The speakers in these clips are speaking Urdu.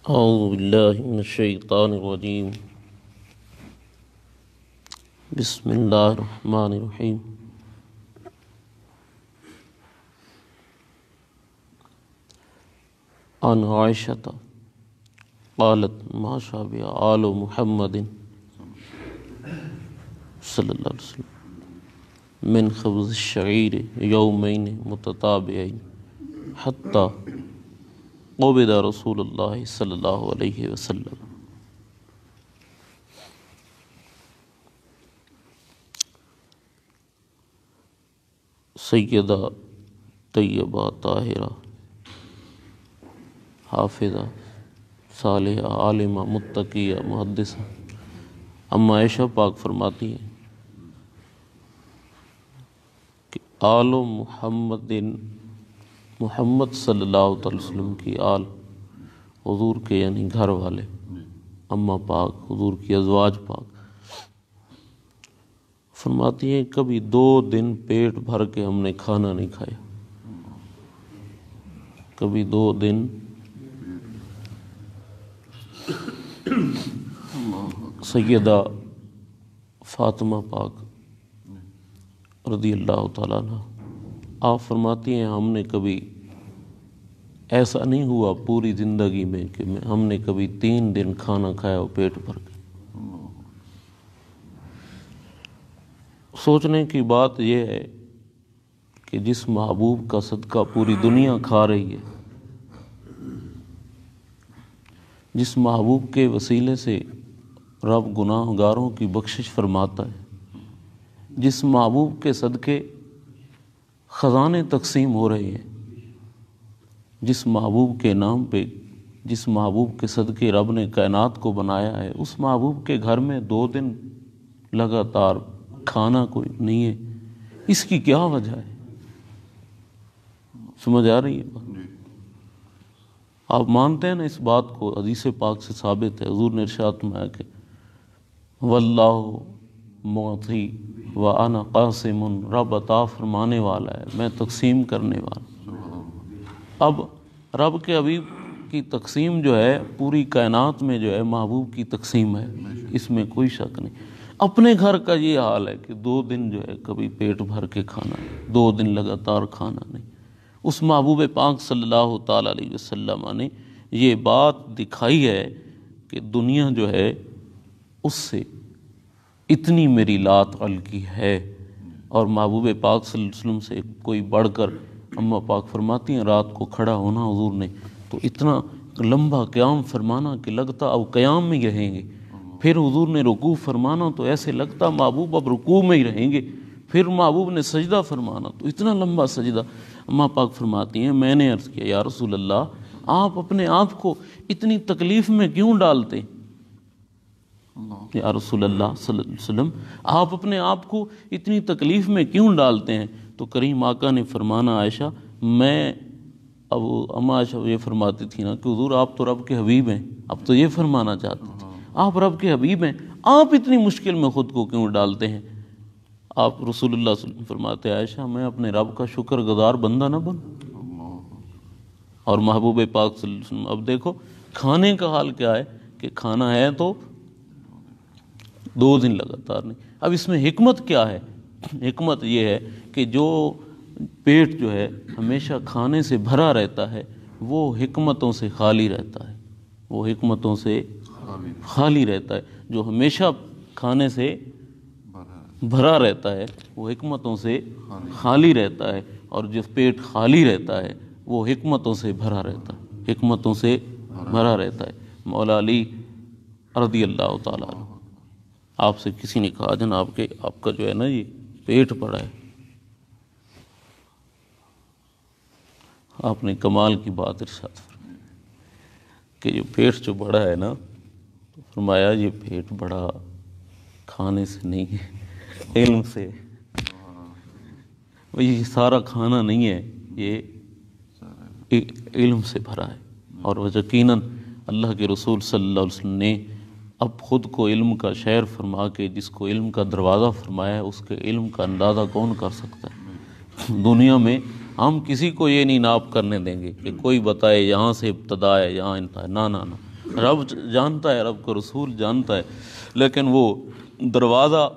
اعوذ باللہ من الشیطان الرجیم بسم اللہ الرحمن الرحیم عن عائشہ قالت ما شابہ آل محمد صلی اللہ علیہ وسلم من خبز الشعیر یومین متتابعین حتی قبض رسول اللہ صلی اللہ علیہ وسلم۔ سیدہ طیبہ طاہرہ حافظہ صالحہ عالمہ متقیہ محدثہ اما عائشہ پاک فرماتی ہیں کہ آل محمد صلی اللہ علیہ وسلم کی آل، حضور کے یعنی گھر والے، اماں پاک، حضور کی ازواج پاک فرماتی ہیں کبھی 2 دن پیٹ بھر کے ہم نے کھانا نہیں کھایا، کبھی 2 دن سیدہ فاطمہ پاک رضی اللہ تعالیٰ عنہ آپ فرماتی ہیں ہم نے کبھی ایسا نہیں ہوا پوری زندگی میں کہ ہم نے کبھی 3 دن کھانا کھایا ہو پیٹ بھر کے۔ سوچنے کی بات یہ ہے کہ جس محبوب کا صدقہ پوری دنیا کھا رہی ہے، جس محبوب کے وسیلے سے رب گناہ گاروں کی بخشش فرماتا ہے، جس محبوب کے صدقے خزانے تقسیم ہو رہے ہیں، جس محبوب کے نام پہ، جس محبوب کے صدقے رب نے کائنات کو بنایا ہے، اس محبوب کے گھر میں 2 دن لگاتار کھانا کوئی نہیں ہے، اس کی کیا وجہ ہے؟ سمجھ آ رہی ہے بات؟ آپ مانتے ہیں نا اس بات کو؟ حدیث پاک سے ثابت ہے، حضور نے ارشاد فرمایا کہ واللہ معطی وانا قاسم، رب عطا فرمانے والا ہے، میں تقسیم کرنے والا۔ اب رب کے حبیب کی تقسیم جو ہے پوری کائنات میں جو ہے محبوب کی تقسیم ہے، اس میں کوئی شک نہیں۔ اپنے گھر کا یہ حال ہے کہ 2 دن جو ہے کبھی پیٹ بھر کے کھانا، 2 دن لگاتار کھانا نہیں۔ اس محبوب پاک صلی اللہ تعالیٰ علیہ وسلم نے یہ بات دکھائی ہے کہ دنیا جو ہے اس سے اتنی میری لات علقی ہے، اور محبوب پاک صلی اللہ علیہ وسلم سے کوئی بڑھ کر، اماں پاک فرماتی ہیں رات کو کھڑا ہونا حضور نے تو اتنا لمبا قیام فرمانا کہ لگتا اب قیام میں ہی رہیں گے، پھر حضور نے رکوع فرمانا تو ایسے لگتا محبوب اب رکوع میں ہی رہیں گے، پھر محبوب نے سجدہ فرمانا تو اتنا لمبا سجدہ۔ اماں پاک فرماتی ہیں میں نے عرض کیا یا رسول اللہ آپ اپنے آپ کو اتنی تکلیف میں کیوں ڈالتے؟ یا رسول اللہ صلی اللہ علیہ وسلم آپ اپنے آپ کو اتنی تکلیف میں کیوں ڈالتے ہیں؟ تو کریم آقا نے فرمانا عائشہ میں، اب اماں عائشہ یہ فرماتی تھی نا کہ حضور آپ تو رب کے حبیب ہیں، اب تو یہ فرمانا چاہتے تھے آپ رب کے حبیب ہیں، آپ اتنی مشکل میں خود کو کیوں ڈالتے ہیں؟ آپ رسول اللہ صلی اللہ علیہ وسلم فرماتے ہیں عائشہ میں اپنے رب کا شکر گزار بندہ نہ بنوں؟ اور محبوب پاک صلی اللہ علیہ وسلم اب دیکھو کھانے کا حال کیا ہے کہ کھانا ہے تو 2 دن لگاتار نہیں۔ اب اس میں حکمت کیا ہے؟ حکمت یہ ہے کہ جو پیٹ جو ہے ہمیشہ کھانے سے بھرا رہتا ہے وہ حکمتوں سے خالی رہتا ہے، وہ حکمتوں سے خالی رہتا ہے. جو ہمیشہ کھانے سے بھرا رہتا ہے وہ حکمتوں سے خالی رہتا ہے، اور جو پیٹ خالی رہتا ہے وہ حکمتوں سے بھرا رہتا ہے، حکمتوں سے بھرا رہتا ہے. مولا علی رضی اللہ تعالیٰ عنہ، آپ سے کسی نے کہا جناب کہ آپ کا جو ہے نا یہ پیٹ بڑا ہے. آپ نے کمال کی بات ارشاد فرمائی کہ یہ پیٹ جو بڑا ہے نا، تو فرمایا یہ پیٹ بڑا کھانے سے نہیں ہے، علم سے. یہ سارا کھانا نہیں ہے، یہ علم سے بھرا ہے. اور وہ یقیناً اللہ کے رسول صلی اللہ علیہ وسلم نے اب خود کو علم کا شعر فرما کے جس کو علم کا دروازہ فرمایا ہے، اس کے علم کا اندازہ کون کر سکتا ہے؟ دنیا میں ہم کسی کو یہ نہیں ناپ کرنے دیں گے کہ کوئی بتائے یہاں سے ابتدا ہے یہاں انتہا ہے. نہ رب جانتا ہے، رب کا رسول جانتا ہے، لیکن وہ دروازہ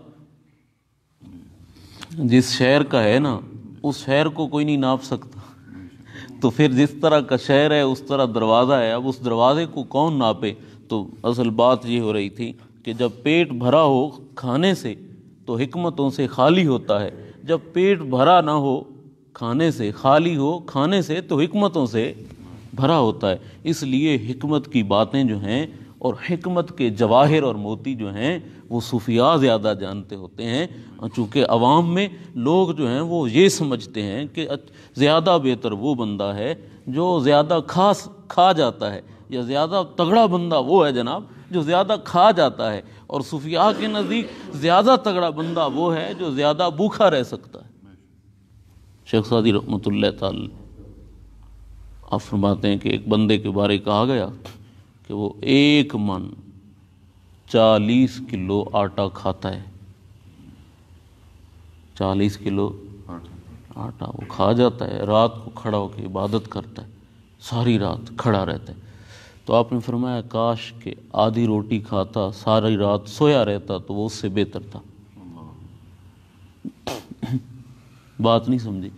جس شہر کا ہے نا، اس شہر کو کوئی نہیں ناپ سکتا. تو پھر جس طرح کا شہر ہے اس طرح دروازہ ہے. اب اس دروازے کو کون ناپے؟ تو اصل بات یہ ہو رہی تھی کہ جب پیٹ بھرا ہو کھانے سے تو حکمتوں سے خالی ہوتا ہے، جب پیٹ بھرا نہ ہو کھانے سے، خالی ہو کھانے سے، تو حکمتوں سے بھرا ہوتا ہے. اس لیے حکمت کی باتیں جو ہیں اور حکمت کے جواہر اور موتی جو ہیں وہ صوفیاء زیادہ جانتے ہوتے ہیں. چونکہ عوام میں لوگ جو ہیں وہ یہ سمجھتے ہیں کہ زیادہ بہتر وہ بندہ ہے جو زیادہ کھا جاتا ہے، یا زیادہ تگڑا بندہ وہ ہے جناب جو زیادہ کھا جاتا ہے. اور صوفیاء کے نزدیک زیادہ تگڑا بندہ وہ ہے جو زیادہ بھوکا رہ سکتا ہے. شیخ سعدی رحمۃ اللہ تعالی آپ فرماتے ہیں کہ ایک بندے کے بارے کہا گیا کہ وہ 1 من 40 کلو آٹا کھاتا ہے. 40 کلو آٹا وہ کھا جاتا ہے، رات کو کھڑا ہو کے عبادت کرتا ہے، ساری رات کھڑا رہتا ہے. تو آپ نے فرمایا کاش کہ آدھی روٹی کھاتا ساری رات سویا رہتا تو وہ اس سے بہتر تھا. بات نہیں سمجھی؟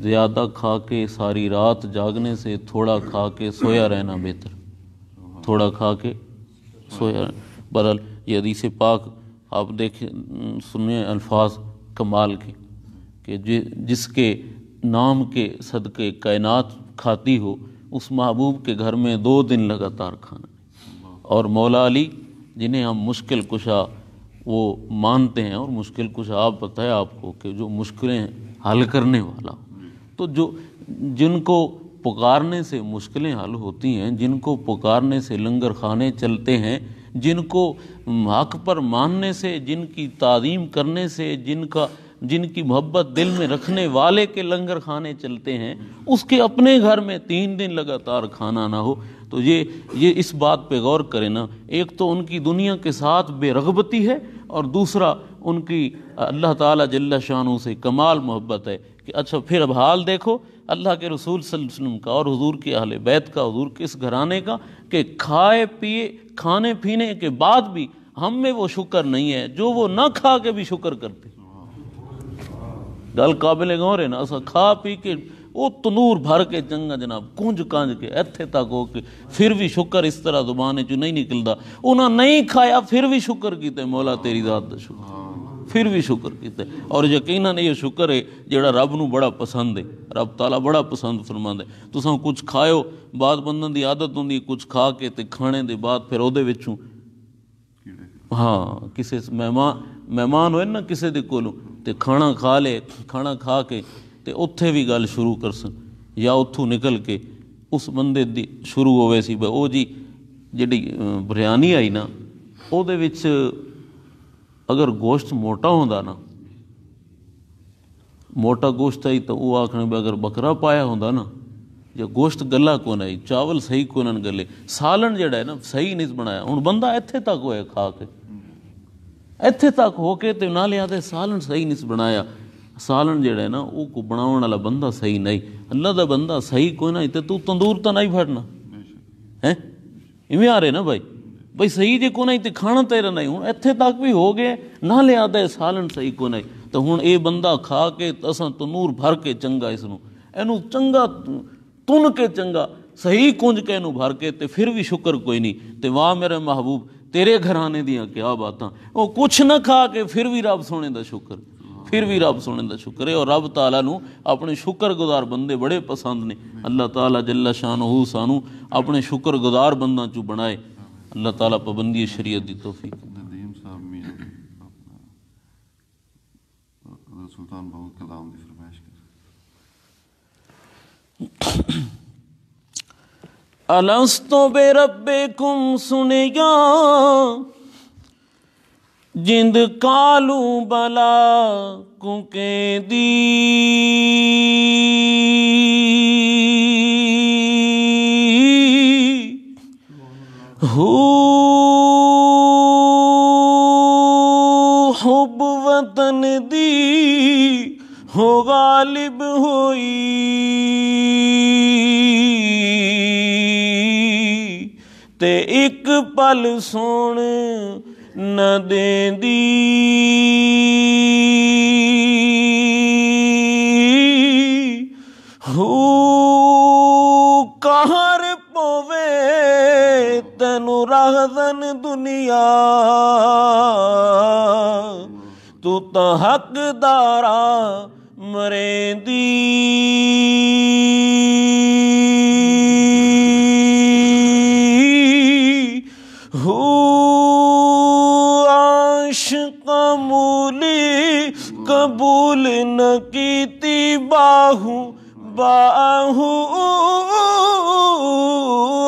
زیادہ کھا کے ساری رات جاگنے سے تھوڑا کھا کے سویا رہنا بہتر. تھوڑا کھا کے سویا رہنا. بہرحال یہ حدیث پاک آپ دیکھیں، سنیں الفاظ کمال کے کہ جس کے نام کے صدقے کائنات کھاتی ہو اس محبوب کے گھر میں 2 دن لگاتار کھانا. اور مولا علی جنہیں ہم مشکل کشا وہ مانتے ہیں، اور مشکل کشا آپ بتایا آپ کو کہ جو مشکلیں حل کرنے والا، تو جن کو پکارنے سے مشکلیں حل ہوتی ہیں، جن کو پکارنے سے لنگر خانے چلتے ہیں، جن کو حق پر ماننے سے، جن کی تعظیم کرنے سے، جن کی محبت دل میں رکھنے والے کے لنگر خانے چلتے ہیں، اس کے اپنے گھر میں 3 دن لگاتار کھانا نہ ہو. تو یہ اس بات پہ غور کریں نا. ایک تو ان کی دنیا کے ساتھ بے رغبتی ہے، اور دوسرا ان کی اللہ تعالیٰ جل شانہ سے کمال محبت ہے. کہ اچھا پھر اب حال دیکھو اللہ کے رسول صلی اللہ علیہ وسلم کا اور حضور کے اہل بیت کا، حضور کے اس گھرانے کا، کہ کھانے پینے کے بعد بھی ہم میں وہ شکر نہیں ہے جو وہ نہ کھا کے بھی شکر کرتے. گل قابل غور ہے نا. اسا کھا پی کے وہ تنور بھر کے چنگا جناب کنج کانج کے ایتھے تک ہو کے پھر بھی شکر اس طرح زبان چ نہیں نکلدا. انہاں نہیں کھایا پھر بھی شکر کیتے، مولا تیری ذات دا شکر، پھر بھی شکر کیتے. اور یقیناً یہ شکر ہے جڑا رب نو بڑا پسند ہے، رب تعالیٰ بڑا پسند فرماندا ہے. تساں کچھ کھایو، بعد بندن دی عادت ہوندی کچھ کھا کے تے کھانے دے بعد پھر اودے وچوں کسے مہمان ہوئے نا کسے دے کولوں تے کھانا کھا لے، کھانا کھا کے تے اتھے بھی گل شروع کرسن، یا اتھوں نکل کے اس بندے دی شروع ہوئے سی او جی جڑی بریانی آئی نا او دے وچ اگر گوشت موٹا ہوندا نا، موٹا گوشت آئی تو وہ آکھنے بھی اگر بکرا پایا ہوندا نا، یا گوشت گلا کون آئی، چاول صحیح کون گلے، سالن جڑا ہے نا صحیح نہیں بنایا. ہن بندہ ایتھے تک ہوئے کھا کے، ایتھے تک ہو کے تے نالے آدھے سالن صحیح نہیں بنایا. سالن جڑا ہے نا وہ کو بناون والا بندہ صحیح نہیں، اللہ دا بندہ صحیح کوئی نہیں تے تو تندور تو نہیں پھڑنا ہے. ایویں آ رہے نا بھائی صحیح جی کو نہیں تے کھانا تیرا نہیں. ہوں ایتھے تک بھی ہو گئے نالے آدھے سالن صحیح کو نہیں. تو ہوں اے بندہ کھا کے اساں تنور بھر کے چنگا اس نو اینو چنگا تن کے چنگا صحیح کنج کے نو بھر کے تے پھر بھی شکر کوئی نہیں تے واہ میرے محبوب تیرے گھرانے دیاں کیا باتاں، وہ کچھ نہ کھا کے پھر بھی رب سونے دا شکر، پھر بھی رب سونے دا شکر ہے۔ اور رب تعالیٰ نو اپنے شکر گزار بندے بڑے پسند نے۔ اللہ تعالیٰ جل شانہ سانو اپنے شکر گزار بنداں چو بنائے۔ اللہ تعالیٰ پابندی شریعت دی توفیق۔ ندیم صاحب میاں سلطان بہو کلام دی فرمائش کر۔ الستو بے ربکم سنیا جند کالو بلا کُکیں دی حب وطن دی ہو غالب ہوئی تے ایک پل سون نہ دیندی قہر پوے تینو راہزن دنیا تو تا حق دارا مریندی عاشق مولی قبول نہ کیتی باہو باہو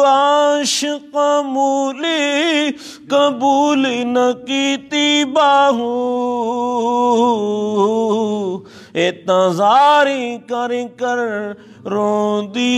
عاشق مولی قبول نہ کیتی باہو اتنا زاری کر روندی